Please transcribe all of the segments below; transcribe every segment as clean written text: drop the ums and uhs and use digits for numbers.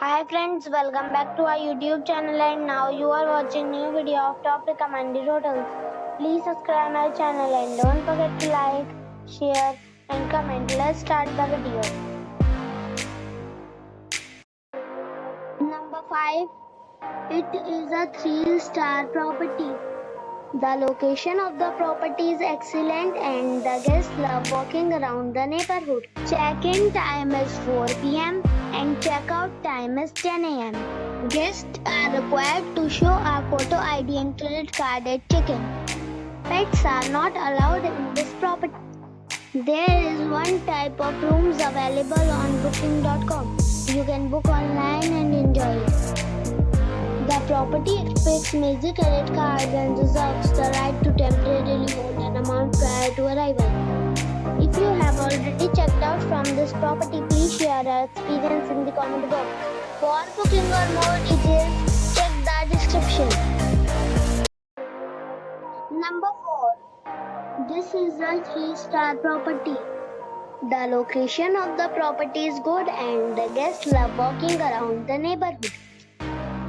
Hi friends, welcome back to our YouTube channel and now you are watching new video of top recommended hotels. Please subscribe my channel and don't forget to like, share and comment. Let's start the video. Number 5. It is a 3-star property. The location of the property is excellent and the guests love walking around the neighborhood. Check-in time is 4 p.m. and check-out time is 10 a.m. Guests are required to show a photo ID and credit card at check-in. Pets are not allowed in this property. There is one type of rooms available on booking.com. You can book online and enjoy it. The property expects major credit cards and reserves the right to temporarily hold an amount prior to arrival. If you have already checked out from this property, please share your experience in the comment box. For booking or more details, check the description. Number 4. This is a 3-star property. The location of the property is good and the guests love walking around the neighborhood.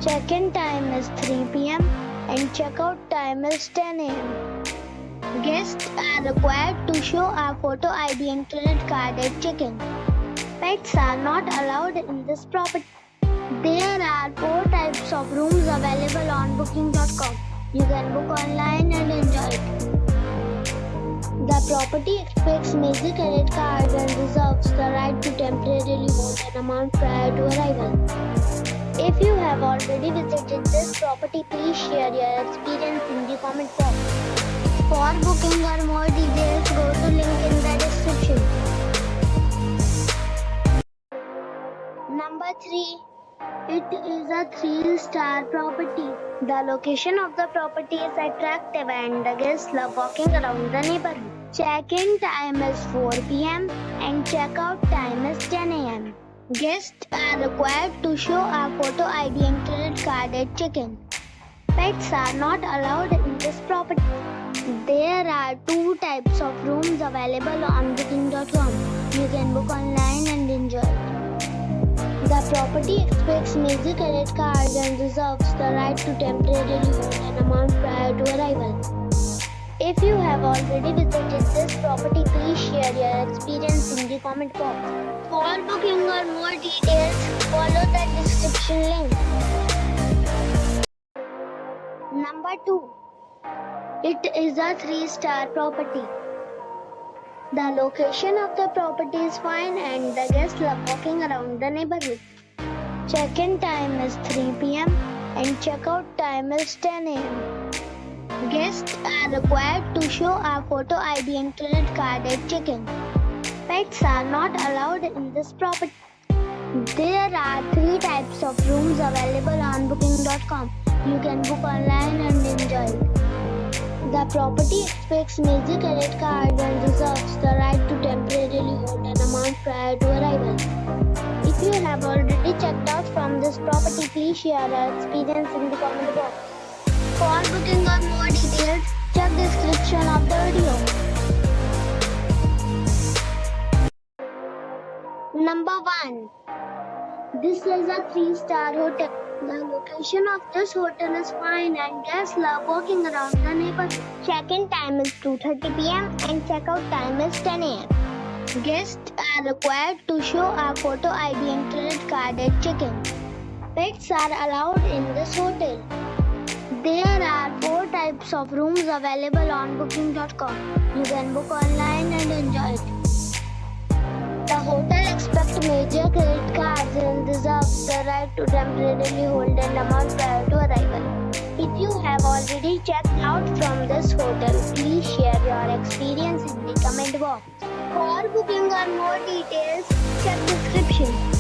Check-in time is 3 p.m. and check-out time is 10 a.m. Guests are required to show a photo ID and credit card at check-in. Pets are not allowed in this property. There are 4 types of rooms available on booking.com. You can book online and enjoy it. The property expects major credit cards and reserves the right to temporarily hold an amount prior to arrival. If you have already visited this property, please share your experience in the comment box. For booking or more details, go to link in the description. Number 3. It is a 3-star property. The location of the property is attractive and the guests love walking around the neighborhood. Check-in time is 4 p.m. and check-out time is 10 a.m. Guests are required to show a photo ID and credit card at check-in. Pets are not allowed in this property. There are 2 types of rooms available on booking.com. You can book online and enjoy it. The property expects major credit cards and reserves the right to temporarily hold an amount prior to arrival. If you have already visited this property, please share your experience in the comment box. For booking or more details, follow the description link. Number 2. It is a 3-star property. The location of the property is fine and the guests love walking around the neighborhood. Check-in time is 3 p.m. and check-out time is 10 a.m. Guests are required to show a photo ID and credit card at check-in. Pets are not allowed in this property. There are 3 types of rooms available on booking.com. You can book online and enjoy it. The property expects major credit cards and reserves the right to temporarily hold an amount prior to arrival. If you have already checked out from this property, please share your experience in the comment box. For booking or more details, check the description of the video. Number 1. This is a 3-star hotel. The location of this hotel is fine and guests love walking around the neighborhood. Check-in time is 2:30 p.m. and check-out time is 10 a.m. Guests are required to show a photo ID and credit card at check-in. Pets are allowed in this hotel. There are 4 types of rooms available on booking.com. You can book online and enjoy it. The hotel expects major credit cards and reserves the right to temporarily hold an amount prior to arrival. If you have already checked out from this hotel, please share your experience in the comment box. For booking or more details, check description.